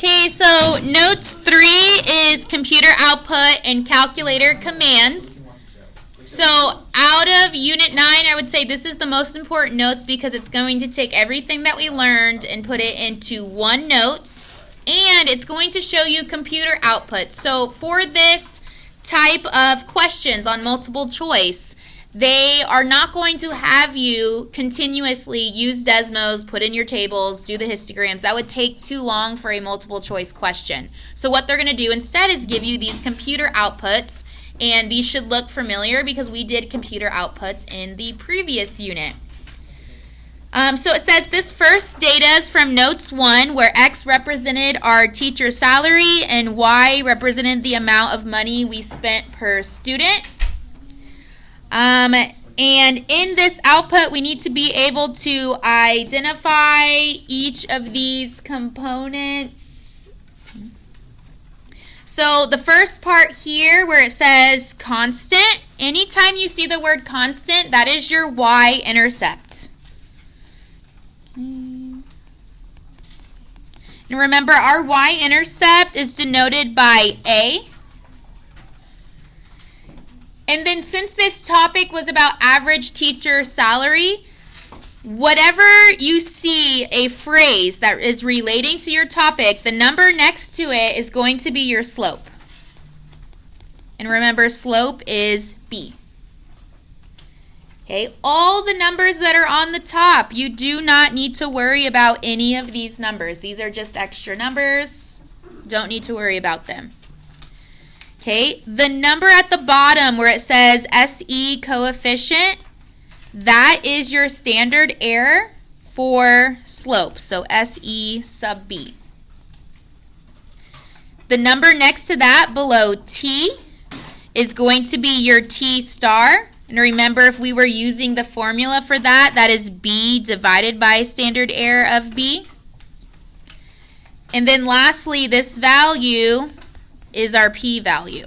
Okay, so notes 3 is computer output and calculator commands. So out of Unit 9, I would say this is the most important notes because it's going to take everything that we learned and put it into one note, and it's going to show you computer output. So for this type of questions on multiple choice, they are not going to have you continuously use Desmos, put in your tables, do the histograms. That would take too long for a multiple choice question. So what they're going to do instead is give you these computer outputs, and these should look familiar because we did computer outputs in the previous unit. So it says this first data is from Notes 1, where X represented our teacher salary and Y represented the amount of money we spent per student. And in this output, we need to be able to identify each of these components. So the first part here where it says constant, anytime you see the word constant, that is your y-intercept. And remember, our y-intercept is denoted by A. And then since this topic was about average teacher salary, whatever you see a phrase that is relating to your topic, the number next to it is going to be your slope. And remember, slope is B. Okay, all the numbers that are on the top, you do not need to worry about any of these numbers. These are just extra numbers. Don't need to worry about them. Okay, the number at the bottom where it says SE coefficient, that is your standard error for slope, so SE sub B. The number next to that below T is going to be your T star. And remember, if we were using the formula for that, that is B divided by standard error of B. And then lastly, this value is our p-value.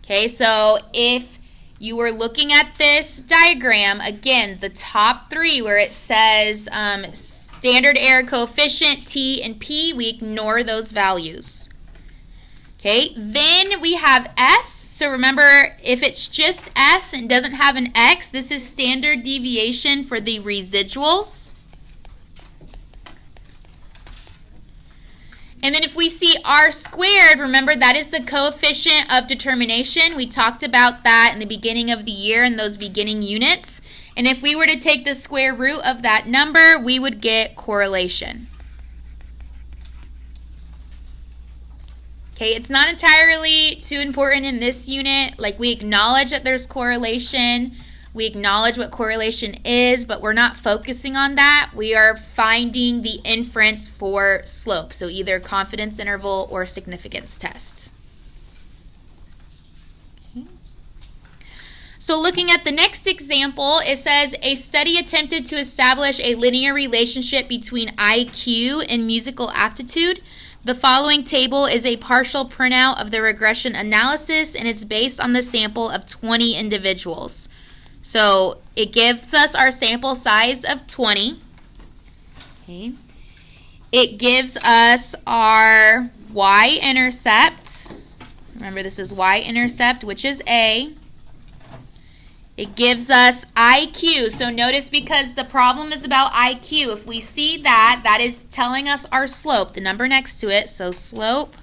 Okay, so if you were looking at this diagram, again, the top three where it says standard error coefficient, T and P, we ignore those values. Okay, then we have S. So remember, if it's just S and doesn't have an X, this is standard deviation for the residuals. And then if we see R squared, remember that is the coefficient of determination. We talked about that in the beginning of the year in those beginning units. And if we were to take the square root of that number, we would get correlation. Okay, it's not entirely too important in this unit. Like, we acknowledge that there's correlation. We acknowledge what correlation is, but we're not focusing on that. We are finding the inference for slope, so either confidence interval or significance test. Okay. So looking at the next example, it says a study attempted to establish a linear relationship between IQ and musical aptitude. The following table is a partial printout of the regression analysis and is based on the sample of 20 individuals. So it gives us our sample size of 20. Okay. It gives us our y-intercept. Remember, this is y-intercept, which is A. It gives us IQ. So notice, because the problem is about IQ, if we see that, that is telling us our slope, the number next to it. So slope.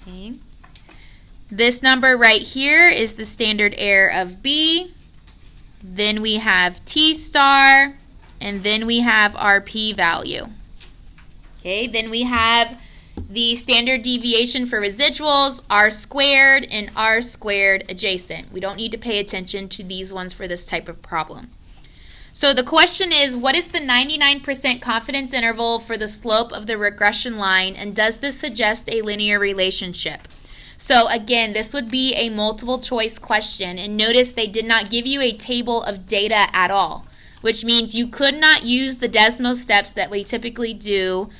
Okay. This number right here is the standard error of B. Then we have T star, and then we have our p-value. Okay, then we have the standard deviation for residuals, R squared and R squared adjacent. We don't need to pay attention to these ones for this type of problem. So the question is, what is the 99% confidence interval for the slope of the regression line, and does this suggest a linear relationship? So again, this would be a multiple choice question, and notice they did not give you a table of data at all, which means you could not use the Desmos steps that we typically do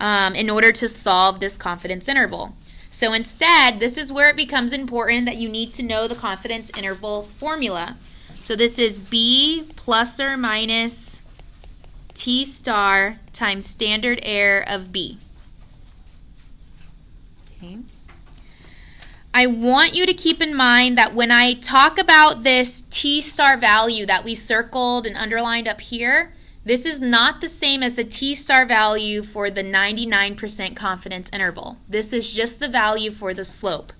in order to solve this confidence interval. So instead, this is where it becomes important that you need to know the confidence interval formula. So this is B plus or minus T star times standard error of B. Okay. I want you to keep in mind that when I talk about this T star value that we circled and underlined up here, this is not the same as the T star value for the 99% confidence interval. This is just the value for the slope,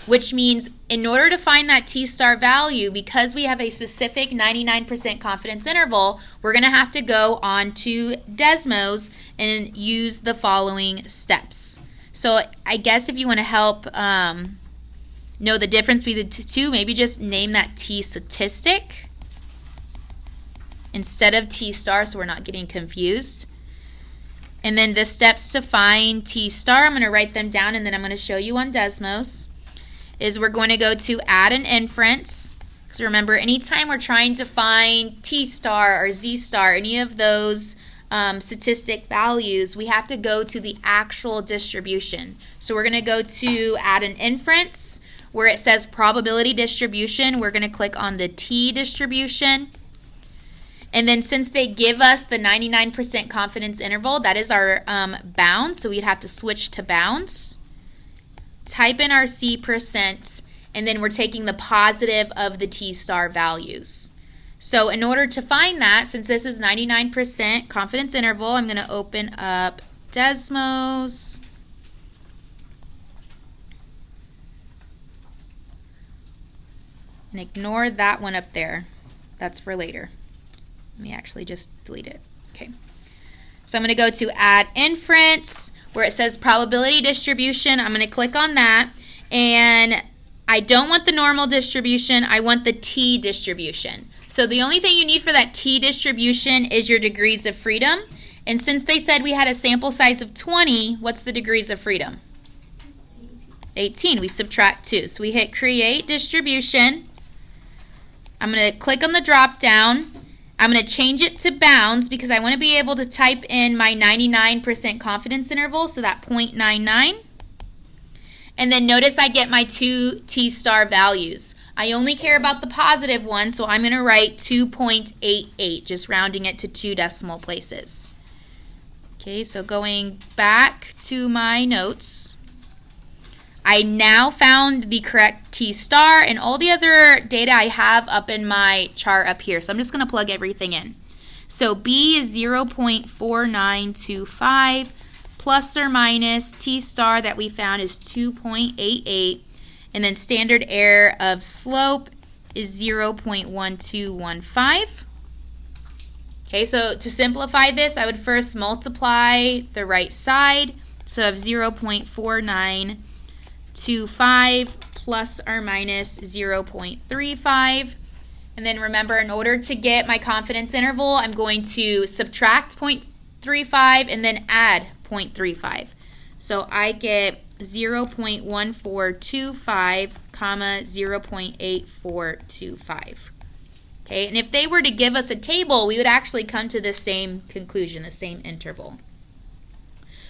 which means in order to find that T star value, because we have a specific 99% confidence interval, we're going to have to go on to Desmos and use the following steps. So I guess if you want to help know the difference between the two, maybe just name that T statistic instead of T star so we're not getting confused. And then the steps to find T star, I'm going to write them down and then I'm going to show you on Desmos, is we're going to go to add an inference. So remember, anytime we're trying to find T star or Z star, any of those statistic values, we have to go to the actual distribution. So we're going to go to add an inference. Where it says probability distribution, we're going to click on the T distribution. And then since they give us the 99% confidence interval, that is our bound, so we'd have to switch to bounds. Type in our C%, and then we're taking the positive of the T star values. So in order to find that, since this is 99% confidence interval, I'm going to open up Desmos. And ignore that one up there. That's for later. Let me actually just delete it. Okay. So I'm going to go to add inference where it says probability distribution. I'm going to click on that. And I don't want the normal distribution. I want the T distribution. So the only thing you need for that T distribution is your degrees of freedom. And since they said we had a sample size of 20, what's the degrees of freedom? 18. We subtract 2. So we hit create distribution. I'm going to click on the drop down. I'm going to change it to bounds because I want to be able to type in my 99% confidence interval, so that 0.99. And then notice I get my two T star values. I only care about the positive one, so I'm going to write 2.88, just rounding it to 2 decimal places. Okay, so going back to my notes, I now found the correct T star and all the other data I have up in my chart up here. So I'm just going to plug everything in. So B is 0.4925 plus or minus T star that we found is 2.88. And then standard error of slope is 0.1215. Okay, so to simplify this, I would first multiply the right side. So I have 0.4925 plus or minus 0.35. And then remember, in order to get my confidence interval, I'm going to subtract 0.35 and then add 0.35. So I get 0.1425, comma 0.8425. Okay, and if they were to give us a table, we would actually come to the same conclusion, the same interval.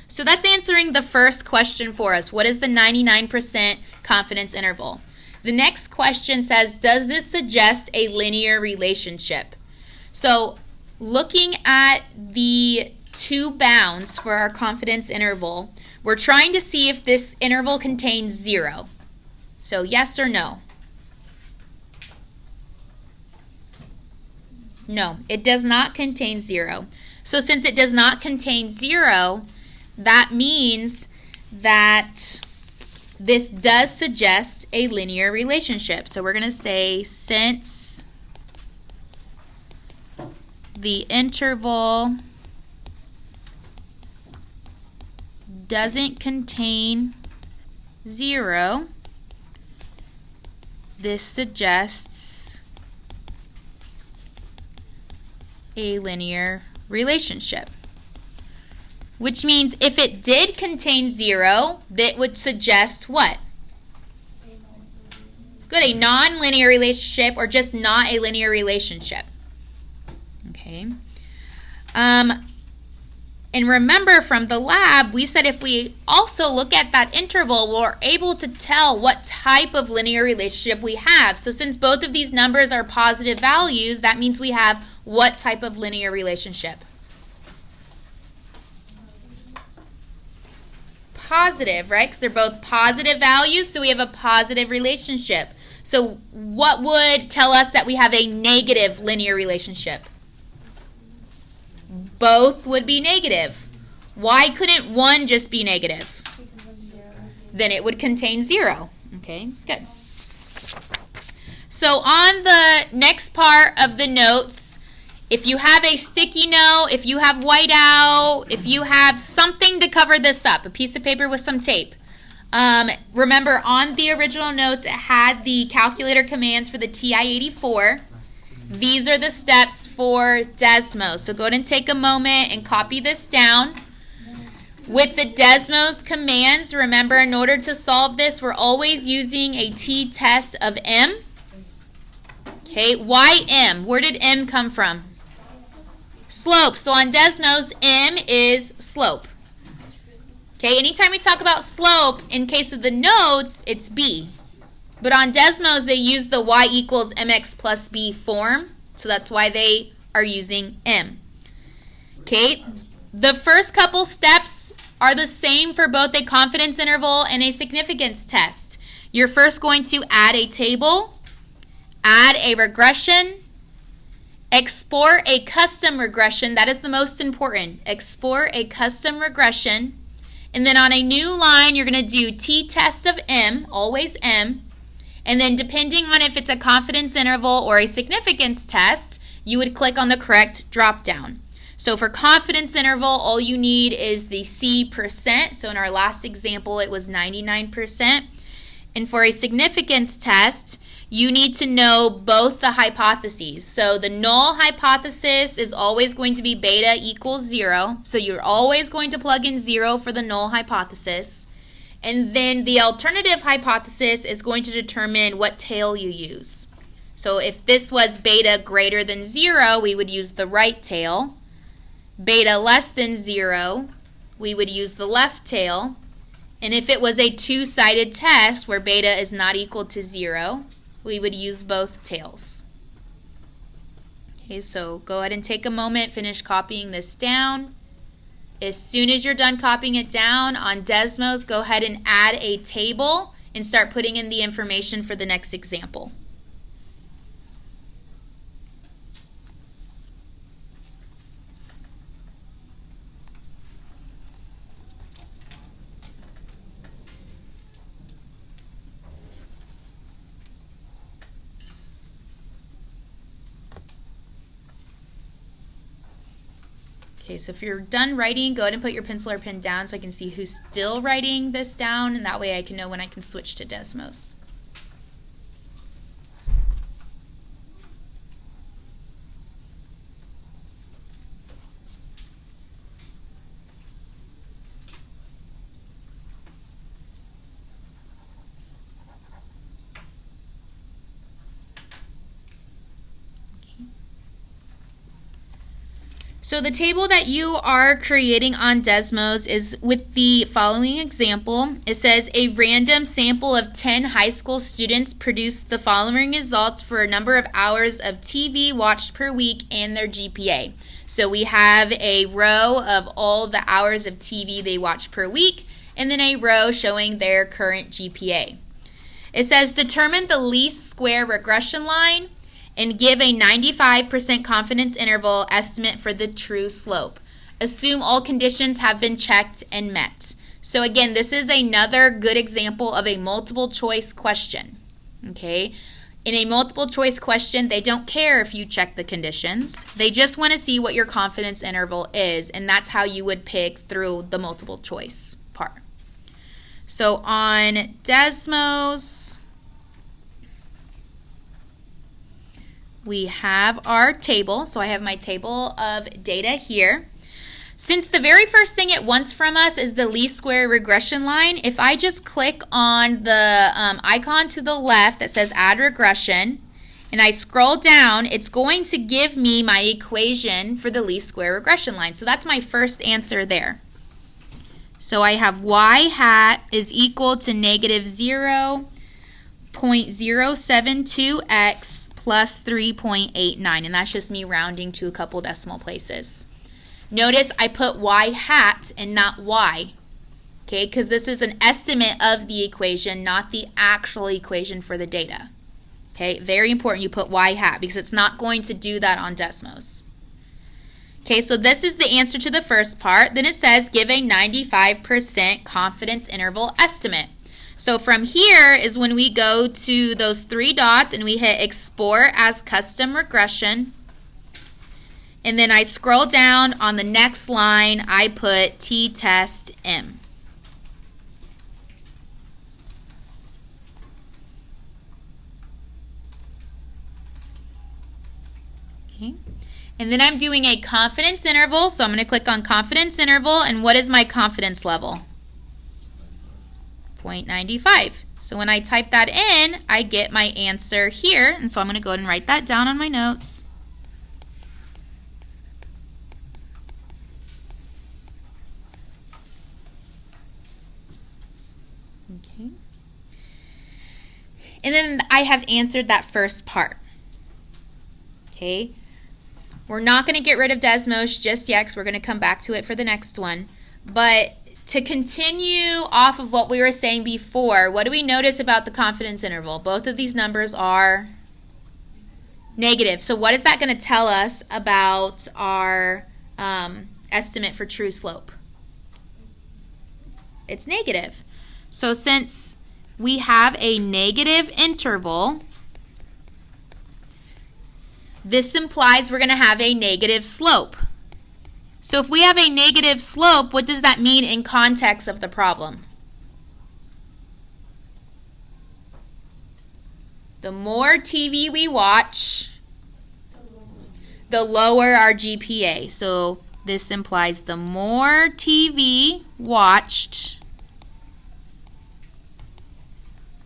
So that's answering the first question for us. What is the 99% confidence interval? The next question says, does this suggest a linear relationship? So looking at the two bounds for our confidence interval, we're trying to see if this interval contains 0. So yes or no? No, it does not contain 0. So since it does not contain 0, that means that this does suggest a linear relationship. So we're going to say since the interval doesn't contain 0, this suggests a linear relationship. Which means if it did contain 0, that would suggest what? Good, a non-linear relationship or just not a linear relationship. Okay. And remember from the lab, we said if we also look at that interval, we're able to tell what type of linear relationship we have. So since both of these numbers are positive values, that means we have what type of linear relationship? positive, right? Because they're both positive values, so we have a positive relationship. So what would tell us that we have a negative linear relationship? Both would be negative. Why couldn't one just be negative? Because of 0. Then it would contain 0. Okay, good. So on the next part of the notes, if you have a sticky note, if you have whiteout, if you have something to cover this up, a piece of paper with some tape, remember on the original notes it had the calculator commands for the TI-84. These are the steps for Desmos. So go ahead and take a moment and copy this down. With the Desmos commands, remember in order to solve this, we're always using a t-test of m. Okay, why m? Where did m come from? Slope. So on Desmos, m is slope. Okay, anytime we talk about slope, in case of the notes, it's b. But on Desmos, they use the y equals mx plus b form. So that's why they are using m. Okay, the first couple steps are the same for both a confidence interval and a significance test. You're first going to add a table, add a regression, export a custom regression. That is the most important. Export a custom regression. And then on a new line, you're going to do t-test of m, always m. And then depending on if it's a confidence interval or a significance test, you would click on the correct drop-down. So for confidence interval, all you need is the C%. So in our last example, it was 99%. And for a significance test, you need to know both the hypotheses. So the null hypothesis is always going to be beta equals 0. So you're always going to plug in 0 for the null hypothesis. And then the alternative hypothesis is going to determine what tail you use. So if this was beta greater than 0, we would use the right tail. Beta less than 0, we would use the left tail. And if it was a two-sided test where beta is not equal to 0, we would use both tails. Okay, so go ahead and take a moment, finish copying this down. As soon as you're done copying it down on Desmos, go ahead and add a table and start putting in the information for the next example. Okay, so if you're done writing, go ahead and put your pencil or pen down so I can see who's still writing this down, and that way I can know when I can switch to Desmos. So the table that you are creating on Desmos is with the following example. It says a random sample of 10 high school students produced the following results for a number of hours of TV watched per week and their GPA. So we have a row of all the hours of TV they watched per week and then a row showing their current GPA. It says determine the least square regression line and give a 95% confidence interval estimate for the true slope. Assume all conditions have been checked and met. So again, this is another good example of a multiple choice question. Okay? In a multiple choice question, they don't care if you check the conditions. They just want to see what your confidence interval is, and that's how you would pick through the multiple choice part. So on Desmos, we have our table. So I have my table of data here. Since the very first thing it wants from us is the least square regression line, if I just click on the icon to the left that says add regression, and I scroll down, it's going to give me my equation for the least square regression line. So that's my first answer there. So I have y hat is equal to negative 0.072x plus 3.89, and that's just me rounding to a couple decimal places. Notice I put y hat and not y. Okay, because this is an estimate of the equation, not the actual equation for the data. Okay, very important you put y hat because it's not going to do that on Desmos. Okay, so this is the answer to the first part. Then it says give a 95% confidence interval estimate. So from here is when we go to those 3 dots and we hit export as custom regression. And then I scroll down on the next line, I put t-test m. Okay. And then I'm doing a confidence interval, so I'm going to click on confidence interval, and what is my confidence level? 0.95. So when I type that in, I get my answer here, and so I'm going to go ahead and write that down on my notes. Okay. And then I have answered that first part. Okay. We're not going to get rid of Desmos just yet because we're going to come back to it for the next one. But to continue off of what we were saying before, what do we notice about the confidence interval? Both of these numbers are negative. So what is that going to tell us about our estimate for true slope? It's negative. So since we have a negative interval, this implies we're going to have a negative slope. So if we have a negative slope, what does that mean in context of the problem? The more TV we watch, the lower our GPA. So this implies the more TV watched,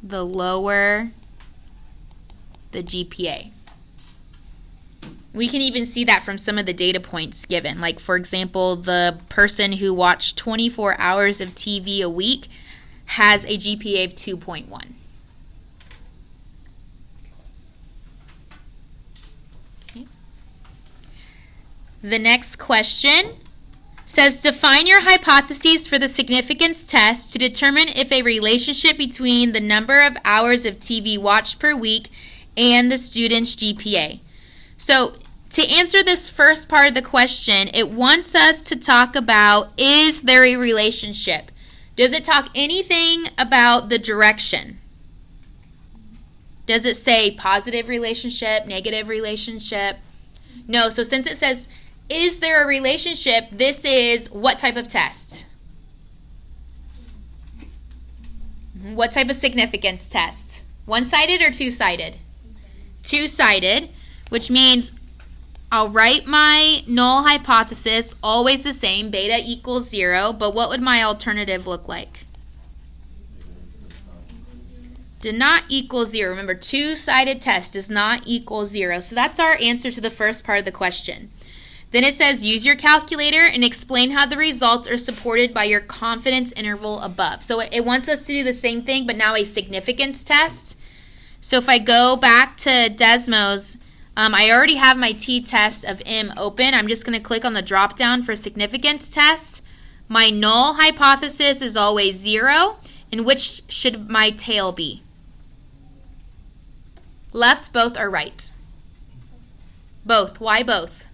the lower the GPA. We can even see that from some of the data points given. Like, for example, the person who watched 24 hours of TV a week has a GPA of 2.1. Okay. The next question says, define your hypotheses for the significance test to determine if a relationship between the number of hours of TV watched per week and the student's GPA. So to answer this first part of the question, it wants us to talk about, is there a relationship? Does it talk anything about the direction? Does it say positive relationship, negative relationship? No, so since it says, is there a relationship, this is what type of test? What type of significance test? One-sided or two-sided? Two-sided, which means I'll write my null hypothesis always the same, beta equals 0, but what would my alternative look like? Did not equal 0. Remember, two-sided test does not equal 0. So that's our answer to the first part of the question. Then it says, use your calculator and explain how the results are supported by your confidence interval above. So it wants us to do the same thing, but now a significance test. So if I go back to Desmos, I already have my t-test of m open. I'm just going to click on the drop-down for significance test. My null hypothesis is always 0. And which should my tail be? Left, both, or right? Both. Why both?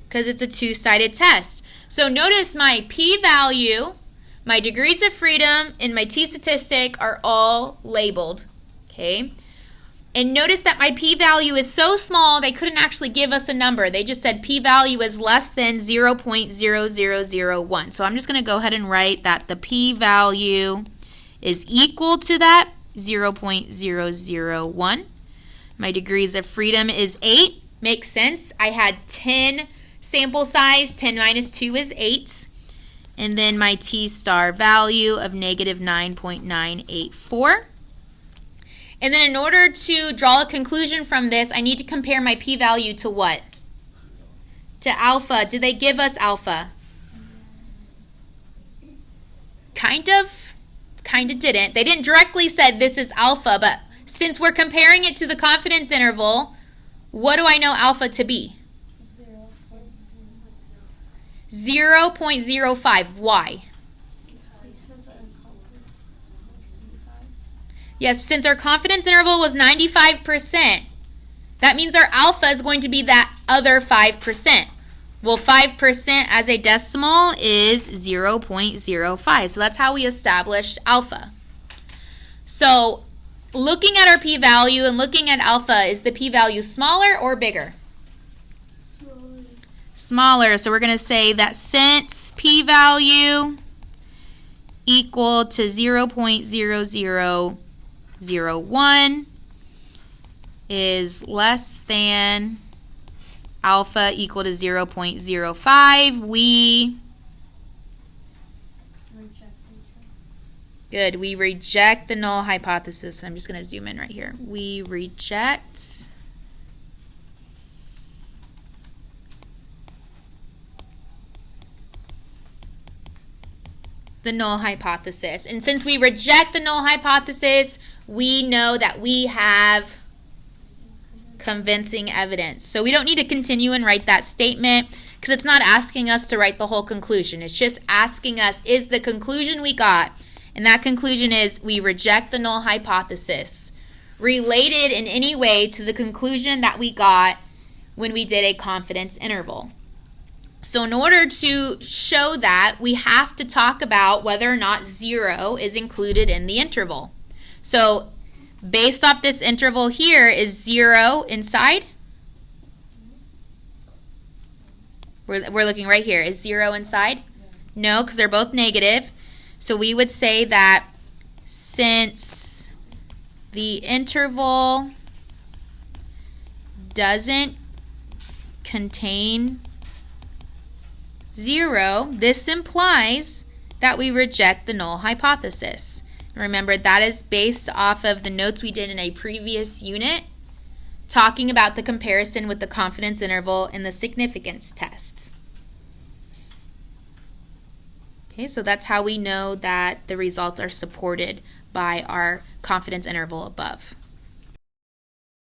Because it's a two-sided test. So notice my p-value, my degrees of freedom, and my t-statistic are all labeled. Okay? And notice that my p-value is so small they couldn't actually give us a number. They just said p-value is less than 0.0001. So I'm just going to go ahead and write that the p-value is equal to that 0.001. My degrees of freedom is 8. Makes sense. I had 10 sample size. 10 minus 2 is 8. And then my t-star value of negative 9.984. And then in order to draw a conclusion from this, I need to compare my p-value to what? To alpha. Did they give us alpha? Kind of didn't. They didn't directly say this is alpha, but since we're comparing it to the confidence interval, what do I know alpha to be? 0.05. Why? Yes, since our confidence interval was 95%, that means our alpha is going to be that other 5%. Well, 5% as a decimal is 0.05. So that's how we established alpha. So looking at our p-value and looking at alpha, is the p-value smaller or bigger? Smaller. So we're going to say that since p-value equal to 0.0001 is less than alpha equal to 0.05, we reject the null hypothesis. I'm just going to zoom in right here. We reject the null hypothesis. And since we reject the null hypothesis, we know that we have convincing evidence. So we don't need to continue and write that statement because it's not asking us to write the whole conclusion. It's just asking us, is the conclusion we got, and that conclusion is we reject the null hypothesis, related in any way to the conclusion that we got when we did a confidence interval. So in order to show that, we have to talk about whether or not 0 is included in the interval. So based off this interval here, is 0 inside? We're looking right here. Is 0 inside? No, because they're both negative. So we would say that since the interval doesn't contain 0, this implies that we reject the null hypothesis. Remember, that is based off of the notes we did in a previous unit, talking about the comparison with the confidence interval and the significance tests. Okay, so that's how we know that the results are supported by our confidence interval above.